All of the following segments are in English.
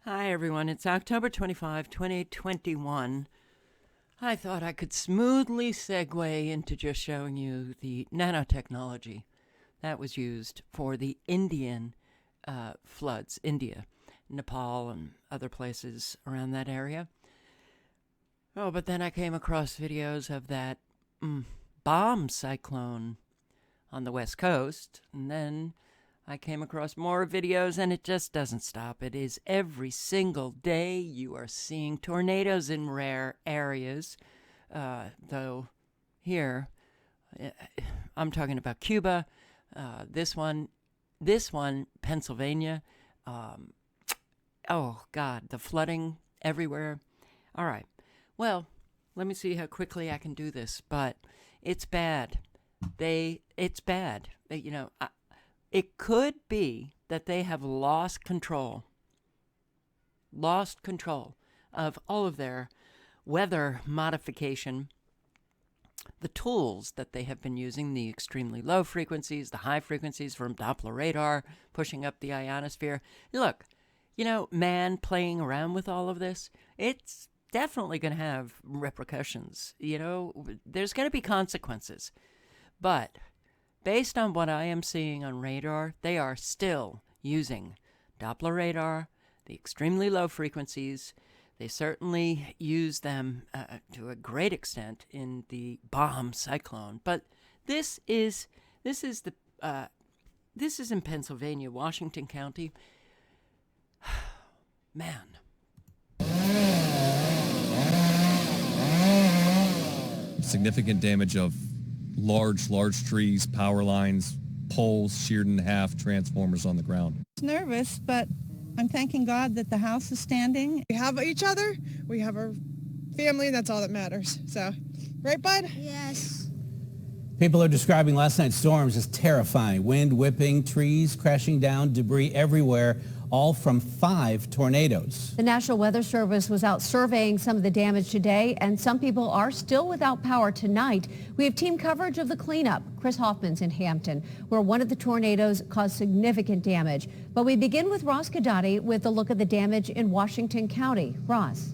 Hi, everyone. It's October 25, 2021. I thought I could smoothly segue into just showing you the nanotechnology that was used for the Indian floods, India, Nepal, and other places around that area. Oh, but then I came across videos of that bomb cyclone on the West Coast, and then I came across more videos, and it just doesn't stop. It is every single day you are seeing tornadoes in rare areas. Though here, I'm talking about Cuba. This one, Pennsylvania. Oh God, the flooding everywhere. All right. Well, let me see how quickly I can do this, but it's bad. It's bad. It could be that they have lost control of all of their weather modification, the tools that they have been using, the extremely low frequencies, the high frequencies from Doppler radar, pushing up the ionosphere. Look, man playing around with all of this, it's definitely going to have repercussions. There's going to be consequences. But based on what I am seeing on radar, they are still using Doppler radar, the extremely low frequencies. They certainly use them to a great extent in the bomb cyclone. But this is in Pennsylvania, Washington County. Man. Significant damage of large trees, power lines, poles sheared in half, transformers on the ground. Nervous, but I'm thanking God that the house is standing. We have each other. We have our family. That's all that matters. So, right, bud? Yes. People are describing last night's storms as terrifying. Wind whipping, trees crashing down, debris everywhere, all from 5 tornadoes. The National Weather Service was out surveying some of the damage today, and some people are still without power tonight. We have team coverage of the cleanup. Chris Hoffman's in Hampton, where one of the tornadoes caused significant damage. But we begin with Ross Gadati with a look at the damage in Washington County. Ross.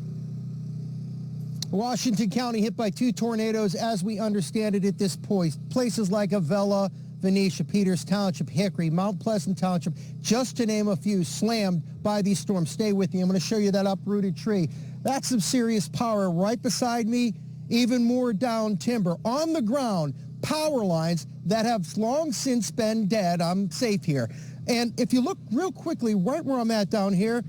Washington County hit by 2 tornadoes as we understand it at this point. Places like Avella, Venetia, Peters Township, Hickory, Mount Pleasant Township, just to name a few, slammed by these storms. Stay with me. I'm going to show you that uprooted tree. That's some serious power. Right beside me, even more down timber. On the ground, power lines that have long since been dead. I'm safe here. And if you look real quickly, right where I'm at down here,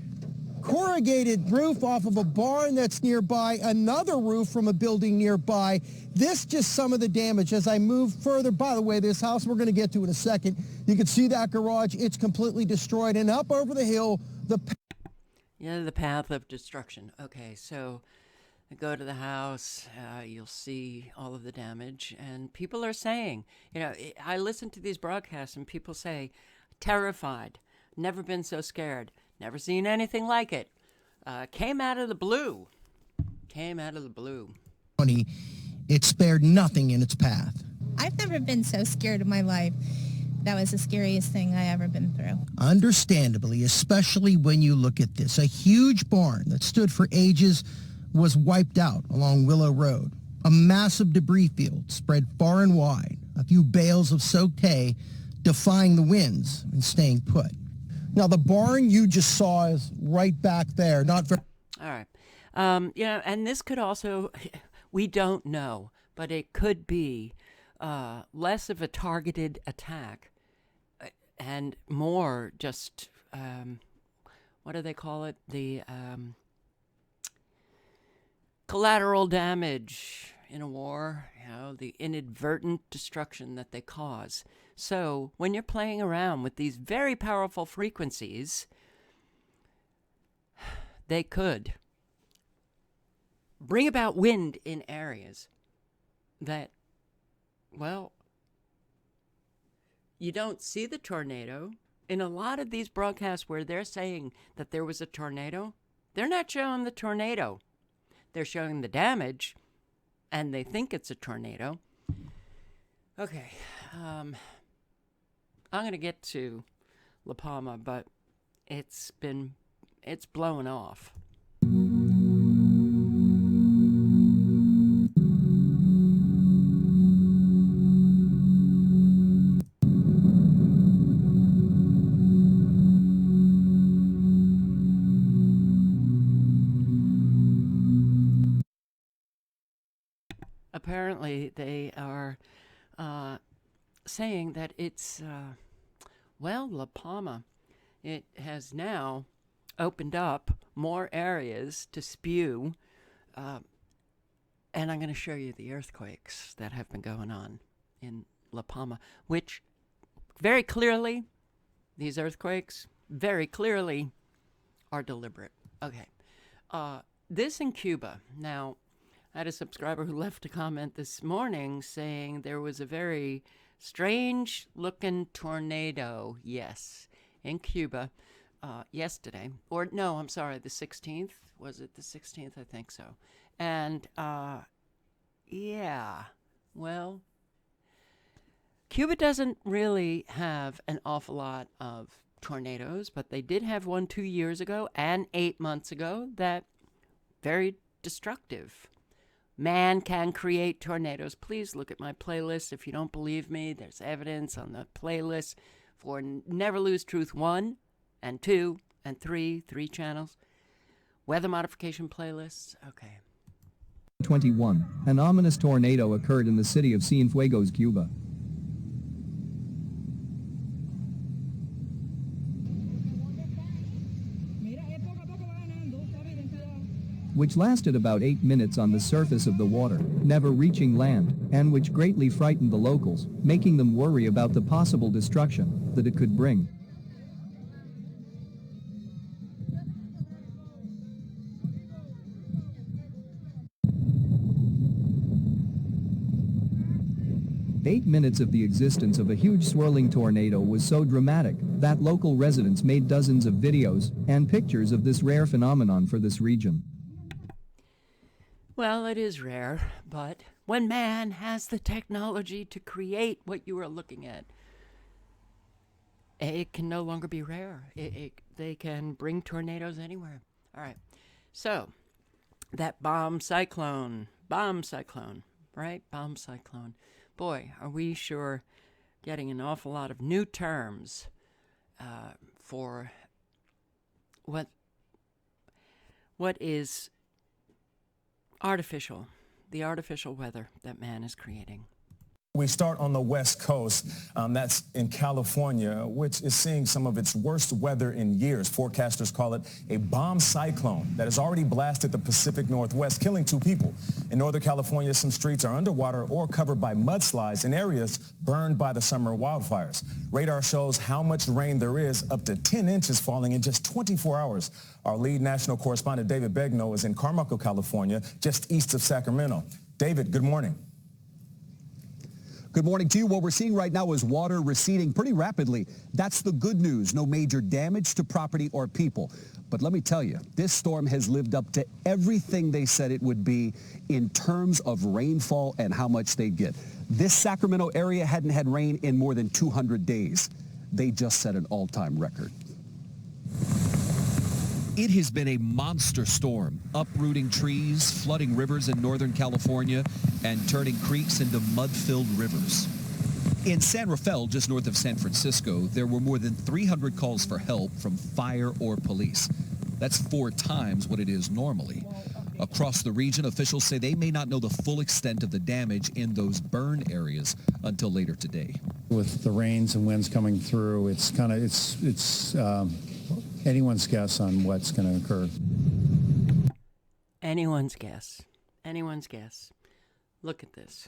corrugated roof off of a barn that's nearby, another roof from a building nearby. This just some of the damage as I move further. By the way, this house we're going to get to in a second. You can see that garage. It's completely destroyed. And up over the hill, the path of destruction. Okay, so I go to the house. You'll see all of the damage. And people are saying, I listen to these broadcasts and people say, terrified, never been so scared. Never seen anything like it. Came out of the blue. It spared nothing in its path. I've never been so scared in my life. That was the scariest thing I ever been through. Understandably, especially when you look at this. A huge barn that stood for ages was wiped out along Willow Road. A massive debris field spread far and wide. A few bales of soaked hay defying the winds and staying put. Now, the barn you just saw is right back there. Not very. All right. And this could also, we don't know, but it could be less of a targeted attack and more just, what do they call it? The collateral damage in a war, the inadvertent destruction that they cause. So when you're playing around with these very powerful frequencies, they could bring about wind in areas that, well, you don't see the tornado. In a lot of these broadcasts where they're saying that there was a tornado, they're not showing the tornado. They're showing the damage, and they think it's a tornado. Okay, I'm going to get to La Palma, but it's been it's blowing off. Apparently, they are saying that it's, La Palma, it has now opened up more areas to spew, and I'm going to show you the earthquakes that have been going on in La Palma, which very clearly, these earthquakes very clearly are deliberate. Okay. This in Cuba. Now, I had a subscriber who left a comment this morning saying there was a very strange looking tornado, yes, in Cuba yesterday. Or no, I'm sorry, the 16th. Was it the 16th? I think so. And yeah, well, Cuba doesn't really have an awful lot of tornadoes, but they did have one 2 years ago and 8 months ago that very destructive. Man can create tornadoes. Please look at my playlist. If you don't believe me, there's evidence on the playlist for Never Lose Truth 1 and 2 and 3 channels. Weather modification playlists. Okay. 21. An ominous tornado occurred in the city of Cienfuegos, Cuba. Which lasted about 8 minutes on the surface of the water, never reaching land, and which greatly frightened the locals, making them worry about the possible destruction that it could bring. Eight minutes of the existence of a huge swirling tornado was so dramatic that local residents made dozens of videos and pictures of this rare phenomenon for this region. Well, it is rare, but when man has the technology to create what you are looking at, it can no longer be rare. They can bring tornadoes anywhere. All right. So, that bomb cyclone, right? Bomb cyclone. Boy, are we sure getting an awful lot of new terms for what is artificial, the artificial weather that man is creating. We start on the West Coast. That's in California, which is seeing some of its worst weather in years. Forecasters call it a bomb cyclone that has already blasted the Pacific Northwest, killing 2 people. In Northern California, some streets are underwater or covered by mudslides in areas burned by the summer wildfires. Radar shows how much rain there is, up to 10 inches falling in just 24 hours. Our lead national correspondent, David Begnaud, is in Carmichael, California, just east of Sacramento. David, good morning. Good morning to you. What we're seeing right now is water receding pretty rapidly. That's the good news. No major damage to property or people. But let me tell you, this storm has lived up to everything they said it would be in terms of rainfall and how much they get. This Sacramento area hadn't had rain in more than 200 days. They just set an all-time record. It has been a monster storm, uprooting trees, flooding rivers in Northern California, and turning creeks into mud-filled rivers. In San Rafael, just north of San Francisco, there were more than 300 calls for help from fire or police. That's 4 times what it is normally. Across the region, officials say they may not know the full extent of the damage in those burn areas until later today. With the rains and winds coming through, it's anyone's guess on what's going to occur. Anyone's guess. Anyone's guess. Look at this.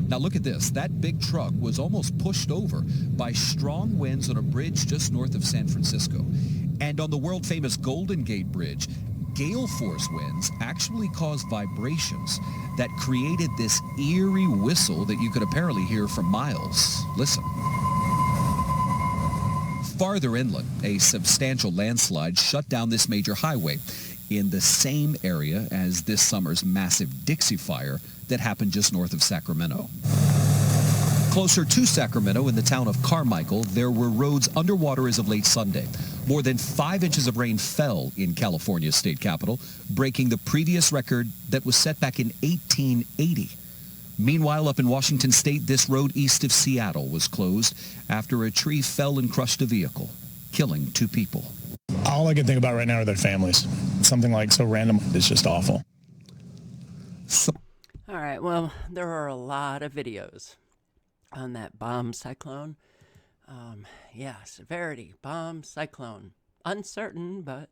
Now look at this. That big truck was almost pushed over by strong winds on a bridge just north of San Francisco. And on the world-famous Golden Gate Bridge, gale force winds actually caused vibrations that created this eerie whistle that you could apparently hear for miles. Listen. Farther inland, a substantial landslide shut down this major highway in the same area as this summer's massive Dixie Fire that happened just north of Sacramento. Closer to Sacramento, in the town of Carmichael, there were roads underwater as of late Sunday. More than 5 inches of rain fell in California's state capital, breaking the previous record that was set back in 1880. Meanwhile, up in Washington state, this road east of Seattle was closed after a tree fell and crushed a vehicle, killing 2 people. All I can think about right now are their families. Something like so random is just awful. All right, well, there are a lot of videos on that bomb cyclone. Severity, bomb cyclone. Uncertain, but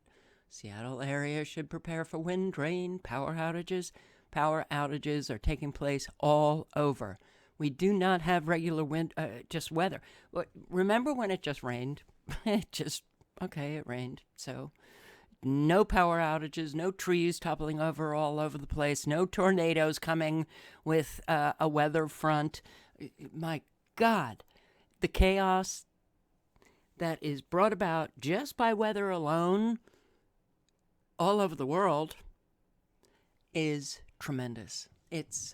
Seattle area should prepare for wind, rain, power outages. Power outages are taking place all over. We do not have regular wind, just weather. Remember when it just rained? It rained. So no power outages, no trees toppling over all over the place, no tornadoes coming with a weather front. My God, the chaos that is brought about just by weather alone all over the world is tremendous. It's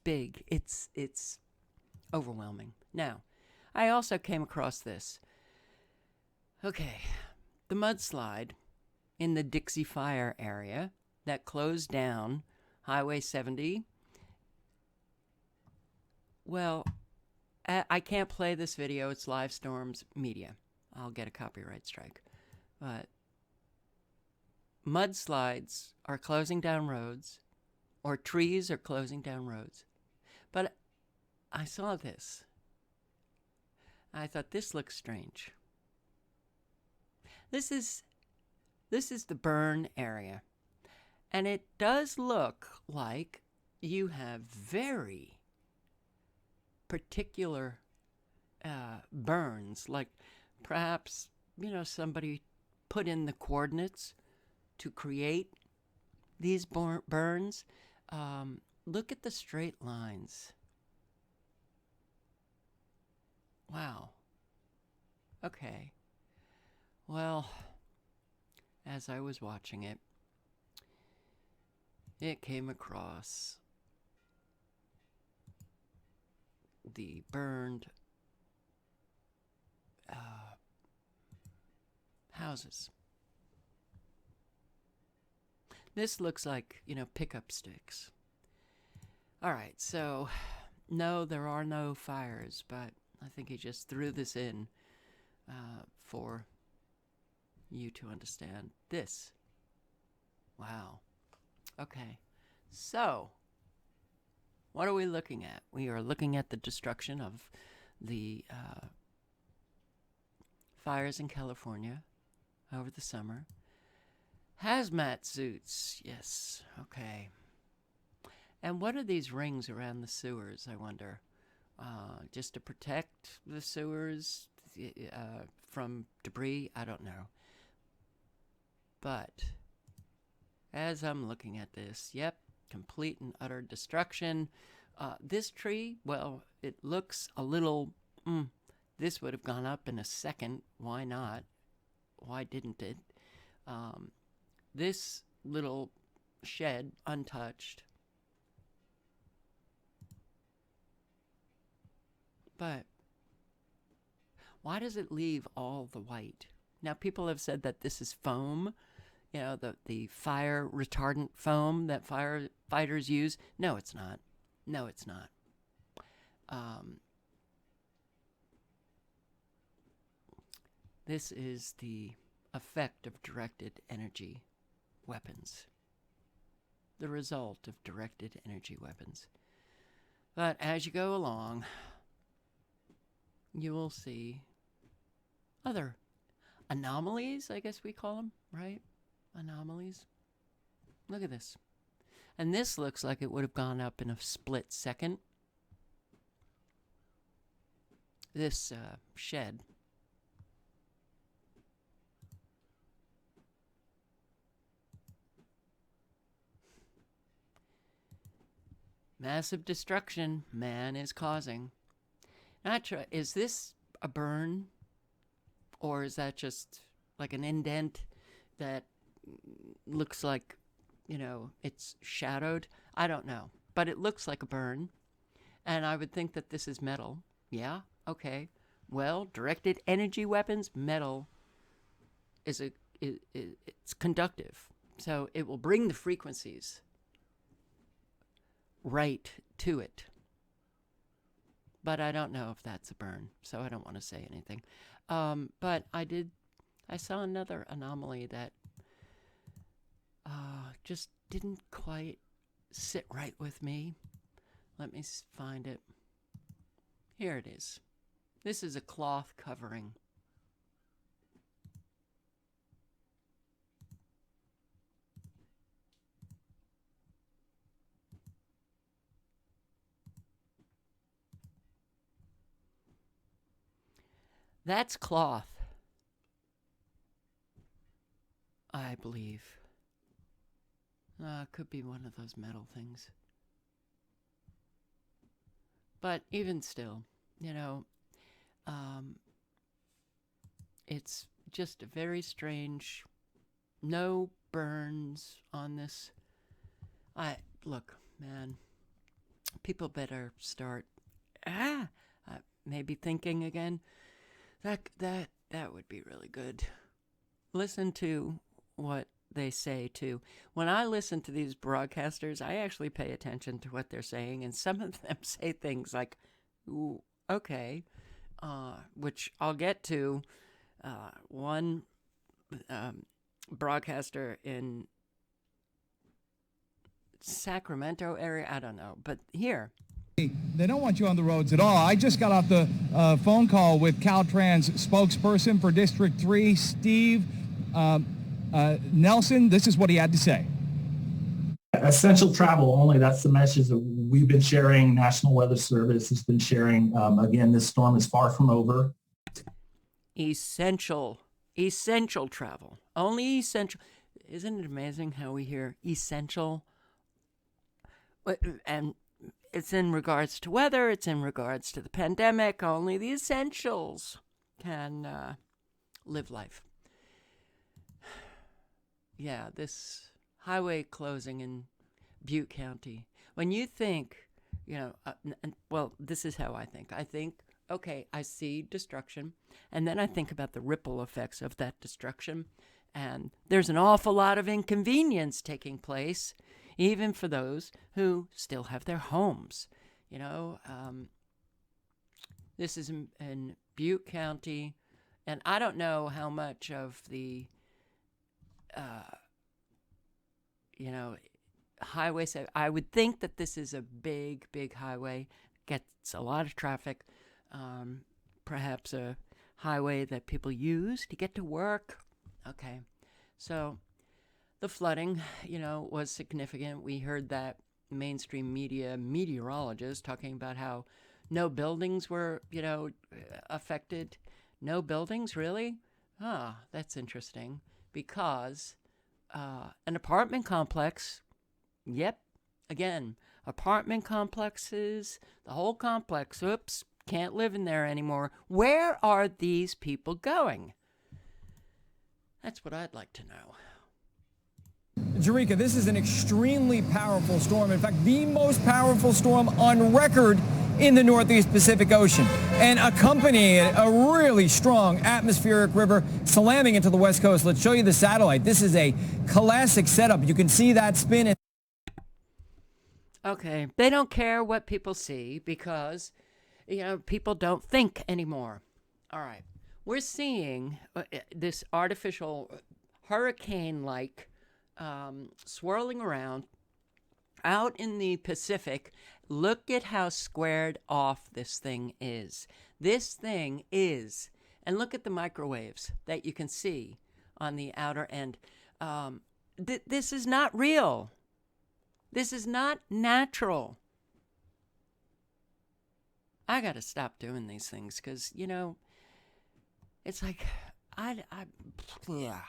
big. It's overwhelming. Now, I also came across this. Okay, the mudslide in the Dixie Fire area that closed down Highway 70. Well, I can't play this video. It's Live Storms Media. I'll get a copyright strike. But mudslides are closing down roads, or trees are closing down roads. But I saw this. I thought, this looks strange. This is the burn area. And it does look like you have very particular burns, like perhaps, somebody put in the coordinates to create these burns. Look at the straight lines. Wow. Okay. Well, as I was watching it, it came across the burned houses. This looks like, pickup sticks. All right, so no, there are no fires, but I think he just threw this in for you to understand this. Wow. Okay, so what are we looking at? We are looking at the destruction of the fires in California over the summer. Hazmat suits, yes, okay. And what are these rings around the sewers, I wonder? Just to protect the sewers from debris? I don't know. But as I'm looking at this, yep, complete and utter destruction. This tree, well, it looks a little, this would have gone up in a second. Why not? Why didn't it? This little shed, untouched. But why does it leave all the white? Now, people have said that this is foam, the fire retardant foam that firefighters use. No, it's not. No, it's not. This is the effect of directed energy weapons. The result of directed energy weapons. But as you go along, you will see other anomalies, I guess we call them, right? Anomalies. Look at this. And this looks like it would have gone up in a split second. This shed. Massive destruction man is causing. Not sure, is this a burn? Or is that just like an indent that looks like, it's shadowed? I don't know. But it looks like a burn. And I would think that this is metal. Yeah, okay. Well, directed energy weapons, metal is it's conductive. So it will bring the frequencies right to it. But I don't know if that's a burn, so I don't want to say anything. But I saw another anomaly that just didn't quite sit right with me. Let me find it. Here it is. This is a cloth covering. That's cloth, I believe. It could be one of those metal things. But even still, it's just a very strange, no burns on this. Look, man, people better start maybe thinking again. That would be really good. Listen to what they say too. When I listen to these broadcasters, I actually pay attention to what they're saying, and some of them say things like, "Ooh, okay," which I'll get to. One broadcaster in Sacramento area, I don't know, but here. They don't want you on the roads at all. I just got off the phone call with Caltrans spokesperson for District 3, Steve Nelson. This is what he had to say. Essential travel only. That's the message that we've been sharing. National Weather Service has been sharing. Again, this storm is far from over. Essential travel. Only essential. Isn't it amazing how we hear essential? And it's in regards to weather, it's in regards to the pandemic. Only the essentials can live life. Yeah, this highway closing in Butte County. When you think, well, this is how I think. I think, okay, I see destruction, and then I think about the ripple effects of that destruction, and there's an awful lot of inconvenience taking place, even for those who still have their homes. This is in Butte County, and I don't know how much of the, highway. So I would think that this is a big, big highway, gets a lot of traffic, perhaps a highway that people use to get to work. Okay, so the flooding, was significant. We heard that mainstream media meteorologists talking about how no buildings were, affected. No buildings, really? That's interesting. Because an apartment complex, yep, again, apartment complexes, the whole complex, oops, can't live in there anymore. Where are these people going? That's what I'd like to know. Jerika, this is an extremely powerful storm. In fact, the most powerful storm on record in the Northeast Pacific Ocean. And accompanying it, a really strong atmospheric river slamming into the West Coast. Let's show you the satellite. This is a classic setup. You can see that spin. Okay, they don't care what people see because, people don't think anymore. All right, we're seeing this artificial hurricane-like swirling around out in the Pacific. Look at how squared off this thing is. This thing is, and look at the microwaves that you can see on the outer end. This is not real. This is not natural. I got to stop doing these things because, it's like, yeah.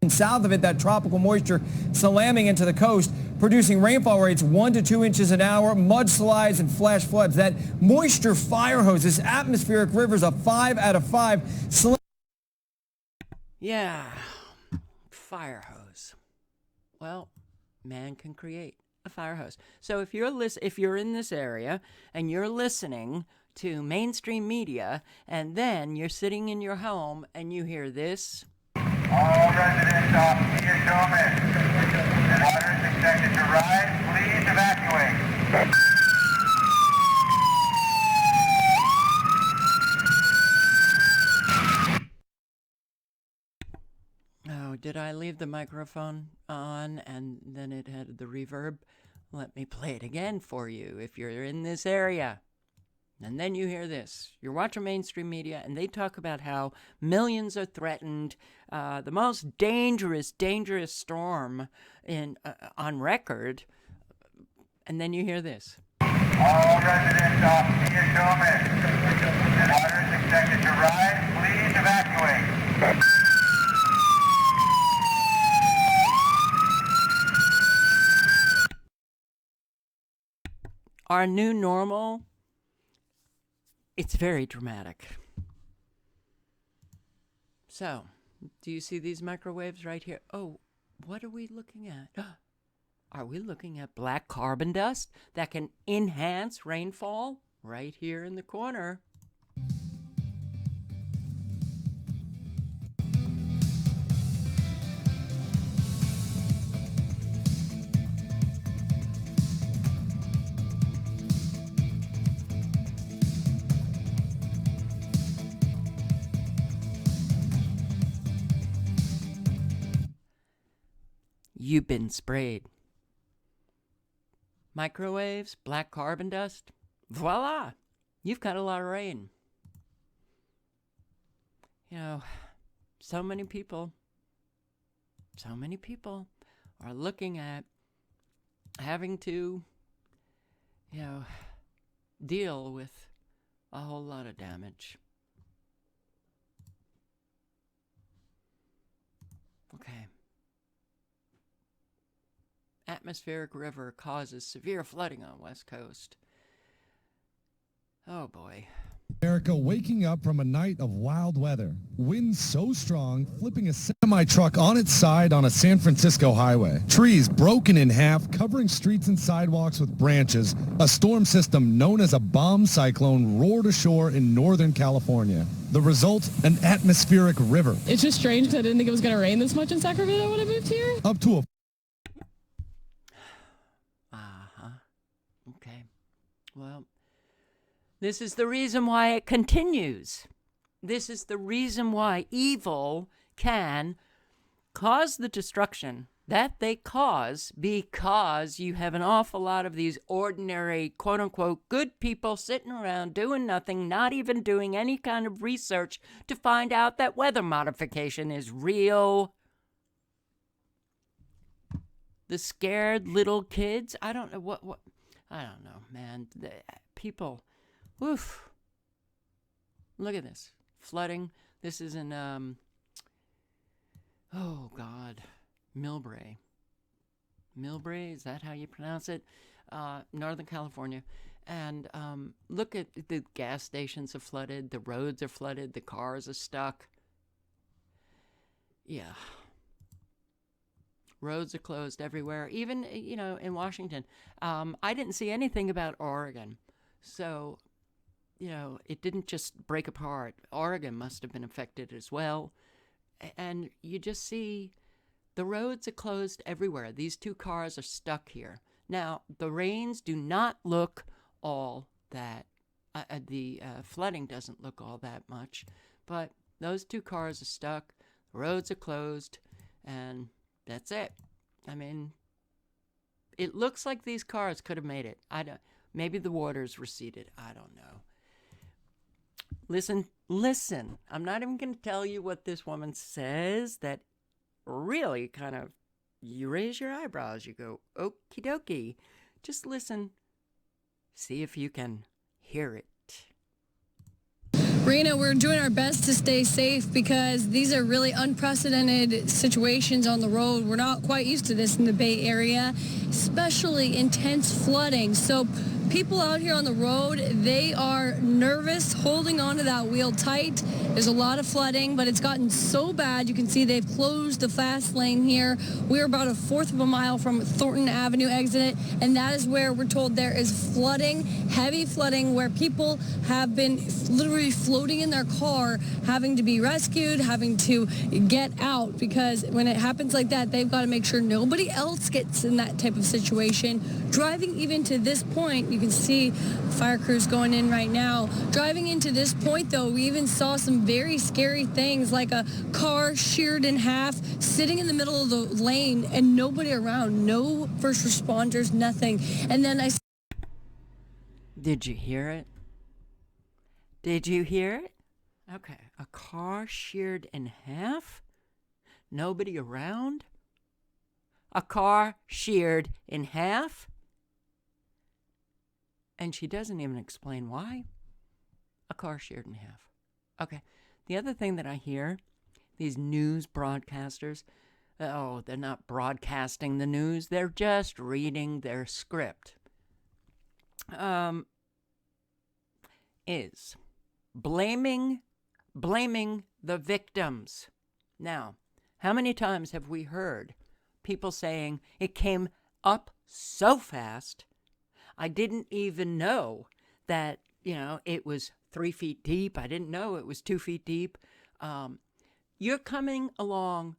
And south of it, that tropical moisture slamming into the coast, producing rainfall rates 1 to 2 inches an hour, mudslides and flash floods. That moisture fire hose, this atmospheric river is a 5 out of 5. Yeah, fire hose. Well, man can create a fire hose. So if you're in this area and you're listening to mainstream media, and then you're sitting in your home and you hear this. All residents off Sheared Dome. Water is expected to rise. Please evacuate. Oh, did I leave the microphone on and then it had the reverb? Let me play it again for you if you're in this area. And then you hear this. You're watching mainstream media and they talk about how millions are threatened, the most dangerous storm on record. And then you hear this. All residents off Sheared Dome. Water is expected to rise. Please evacuate. Our new normal, it's very dramatic. So, do you see these microwaves right here? Oh, what are we looking at? Are we looking at black carbon dust that can enhance rainfall? Right here in the corner. You've been sprayed. Microwaves, black carbon dust, voila, you've got a lot of rain. You know, so many people are looking at having to, deal with a whole lot of damage. Okay. Atmospheric river causes severe flooding on West Coast. Oh boy. America waking up from a night of wild weather. Winds so strong, flipping a semi-truck on its side on a San Francisco highway. Trees broken in half, covering streets and sidewalks with branches. A storm system known as a bomb cyclone roared ashore in Northern California. The result, an atmospheric river. It's just strange because I didn't think it was going to rain this much in Sacramento when I moved here. Up to a Okay. Well, this is the reason why it continues. This is the reason why evil can cause the destruction that they cause, because you have an awful lot of these ordinary, quote-unquote, good people sitting around doing nothing, not even doing any kind of research to find out that weather modification is real. The scared little kids, I don't know what I don't know, man. The people, woof. Look at this. Flooding. This is in, oh, God. Millbrae. Millbrae, is that how you pronounce it? Northern California. And look at the gas stations are flooded. The roads are flooded. The cars are stuck. Yeah. Roads are closed everywhere, even, in Washington. I didn't see anything about Oregon. So, it didn't just break apart. Oregon must have been affected as well. And you just see the roads are closed everywhere. These two cars are stuck here. Now, the rains do not look all that, the flooding doesn't look all that much. But those two cars are stuck, the roads are closed, and that's it. I mean, it looks like these cars could have made it. Maybe the water's receded. I don't know. Listen. I'm not even going to tell you what this woman says that really kind of, you raise your eyebrows. You go, okie dokie. Just listen. See if you can hear it. Rena, we're doing our best to stay safe because these are really unprecedented situations on the road. We're not quite used to this in the Bay Area, especially intense flooding. So people out here on the road, they are nervous, holding onto that wheel tight. There's a lot of flooding, but it's gotten so bad. You can see they've closed the fast lane here. We're about a fourth of a mile from Thornton Avenue exit, and that is where we're told there is flooding, heavy flooding, where people have been literally floating in their car, having to be rescued, having to get out, because when it happens like that, they've got to make sure nobody else gets in that type of situation. Driving even to this point, you can see fire crews going in right now. Driving into this point, though, we even saw some very scary things, like a car sheared in half, sitting in the middle of the lane, and nobody around, no first responders, nothing. And then I... Did you hear it? Did you hear it? Okay, a car sheared in half? Nobody around? A car sheared in half? And she doesn't even explain why. A car sheared in half. Okay. The other thing that I hear, these news broadcasters, they're not broadcasting the news. They're just reading their script. Is blaming the victims. Now, how many times have we heard people saying it came up so fast, I didn't even know that, it was 3 feet deep. I didn't know it was 2 feet deep. You're coming along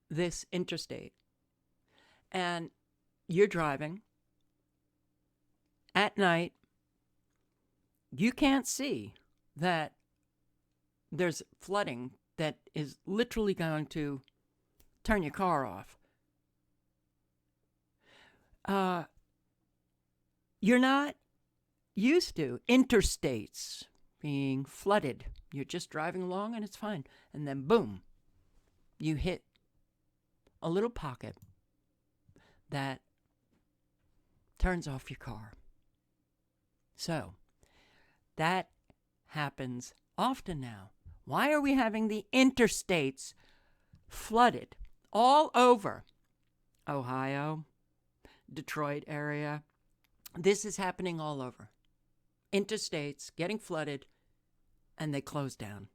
this interstate and you're driving at night. You can't see that there's flooding that is literally going to turn your car off. You're not used to interstates being flooded. You're just driving along and it's fine. And then boom, you hit a little pocket that turns off your car. So that happens often now. Why are we having the interstates flooded all over Ohio, Detroit area? This is happening all over. Interstates getting flooded, and they close down.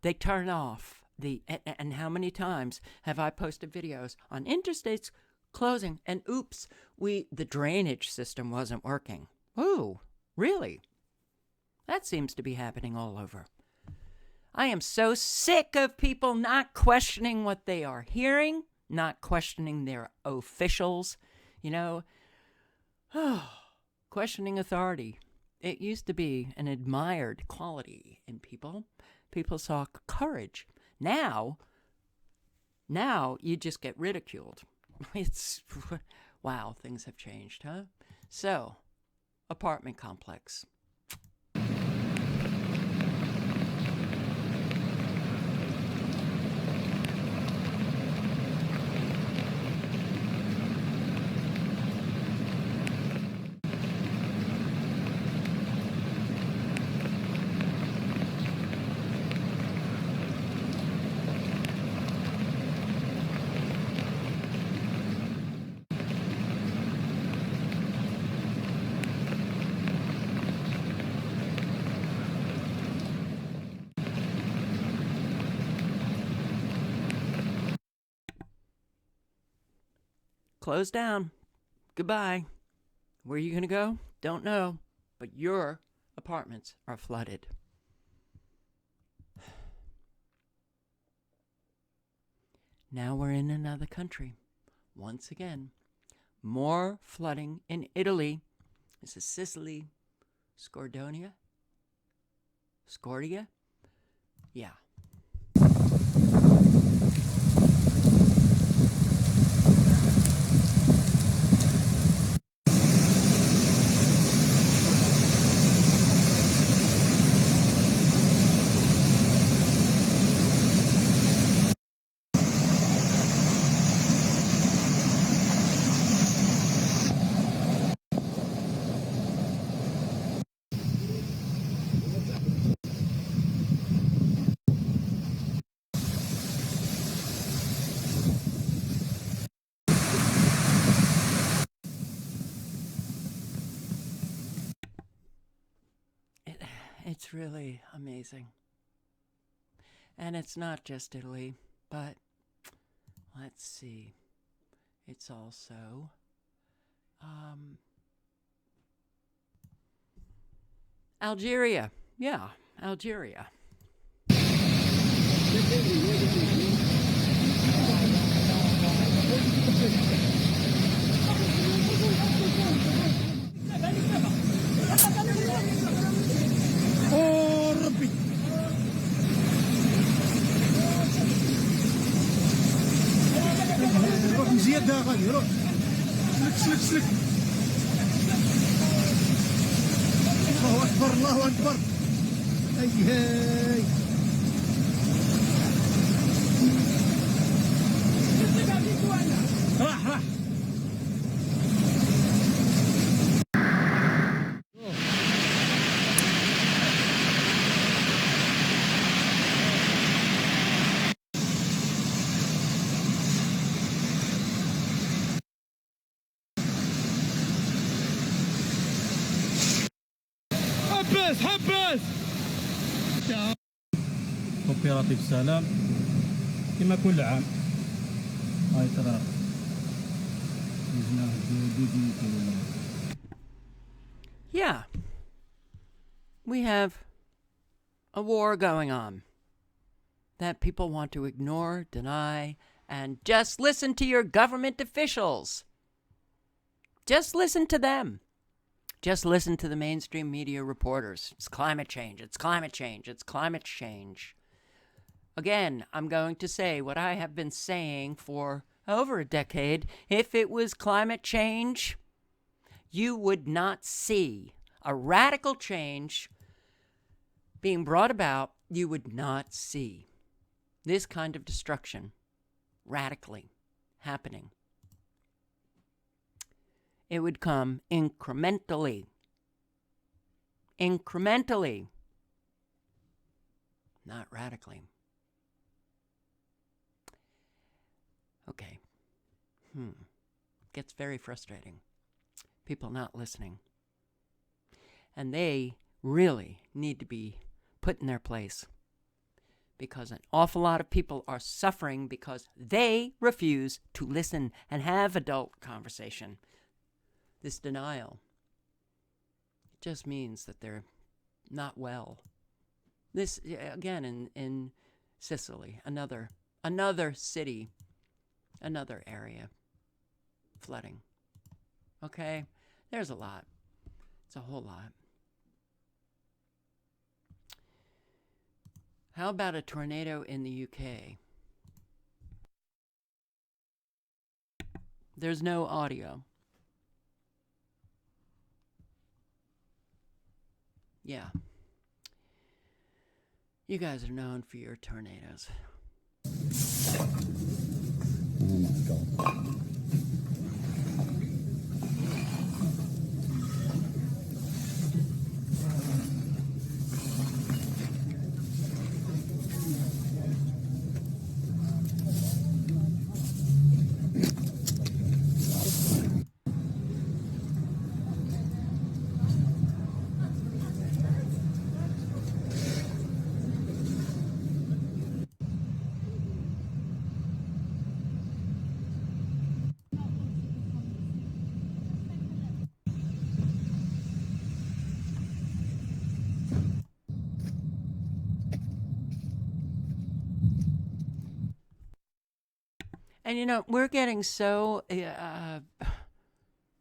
They turn off and how many times have I posted videos on interstates closing, and oops, the drainage system wasn't working. Ooh, really? That seems to be happening all over. I am so sick of people not questioning what they are hearing, not questioning their officials, questioning authority. It used to be an admired quality in people. People saw courage. Now you just get ridiculed. Wow, things have changed, huh? So, apartment complex. Closed down. Goodbye. Where are you going to go? Don't know. But your apartments are flooded. Now we're in another country. Once again. More flooding in Italy. This is Sicily. Scordia? Yeah. It's really amazing. And it's not just Italy, but let's see. It's also Algeria. Yeah, Algeria. زيادة غادي روح سلك سلك الله أكبر الله أكبر أي هاي راح حبس كوبيراتيف سلام كما كل عام هاي ترى Yeah. We have a war going on that people want to ignore, deny, and just listen to your government officials. Just listen to them. Just listen to the mainstream media reporters. It's climate change. It's climate change. It's climate change. Again, I'm going to say what I have been saying for over a decade. If it was climate change, you would not see a radical change being brought about. You would not see this kind of destruction radically happening. It would come incrementally. Incrementally. Not radically. Okay. Gets very frustrating. People not listening. And they really need to be put in their place. Because an awful lot of people are suffering because they refuse to listen and have adult conversation. This denial just means that they're not well. This, again, in Sicily, another city, another area, flooding. Okay? There's a lot. It's a whole lot. How about a tornado in the UK? There's no audio. Yeah. You guys are known for your tornadoes. Oh my God. And, you know, we're getting so,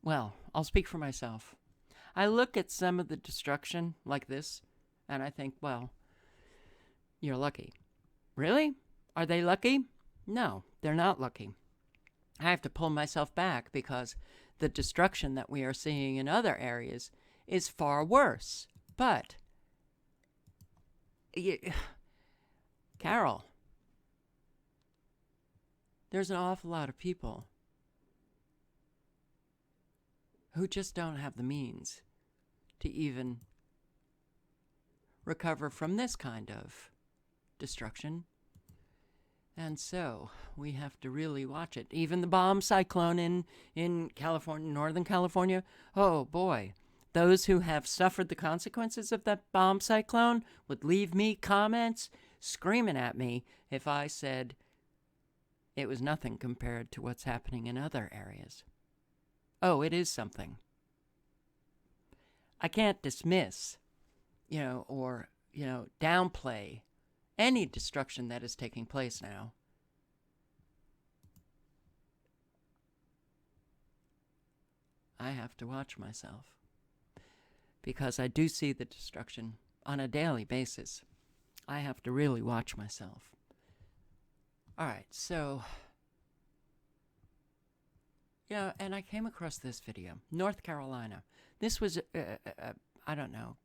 well, I'll speak for myself. I look at some of the destruction like this, and I think, well, you're lucky. Really? Are they lucky? No, they're not lucky. I have to pull myself back because the destruction that we are seeing in other areas is far worse. But, Carol, there's an awful lot of people who just don't have the means to even recover from this kind of destruction. And so we have to really watch it. Even the bomb cyclone in California, Northern California, oh boy, those who have suffered the consequences of that bomb cyclone would leave me comments screaming at me if I said it was nothing compared to what's happening in other areas. Oh, it is something. I can't dismiss, or, downplay any destruction that is taking place now. I have to watch myself because I do see the destruction on a daily basis. I have to really watch myself. All right, so, and I came across this video, North Carolina. This was, I don't know,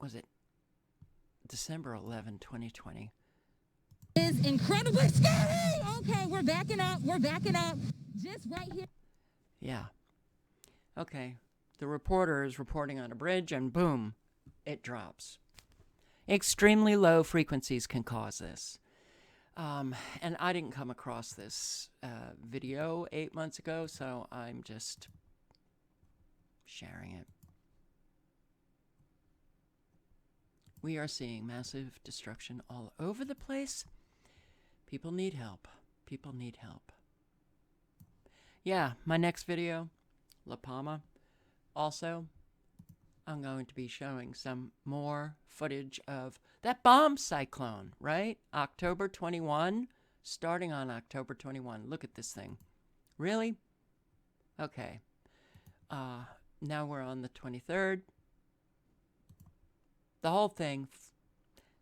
was it December 11, 2020? Is incredibly scary. Okay, we're backing up. Just right here. Yeah. Okay. The reporter is reporting on a bridge and boom, it drops. Extremely low frequencies can cause this. And I didn't come across this video 8 months ago, so I'm just sharing it. We are seeing massive destruction all over the place. People need help. People need help. Yeah, my next video, La Palma. Also, I'm going to be showing some more footage of that bomb cyclone, right? October 21, starting on October 21. Look at this thing. Really? Okay. Now we're on the 23rd. The whole thing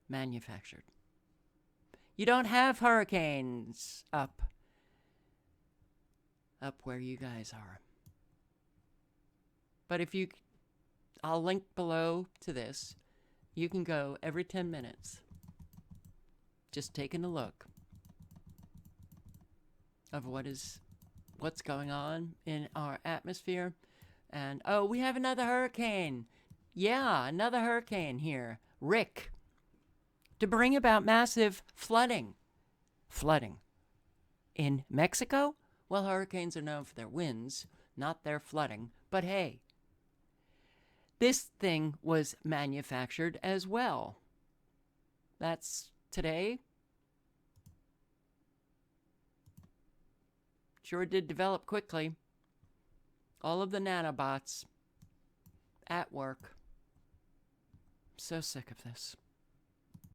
manufactured. You don't have hurricanes up where you guys are. But if you, I'll link below to this. You can go every 10 minutes. Just taking a look of what's going on in our atmosphere. And, oh, we have another hurricane. Yeah, another hurricane here. Rick. To bring about massive flooding. Flooding. In Mexico? Well, hurricanes are known for their winds, not their flooding. But hey, this thing was manufactured as well. That's today. Sure did develop quickly. All of the nanobots at work. So sick of this.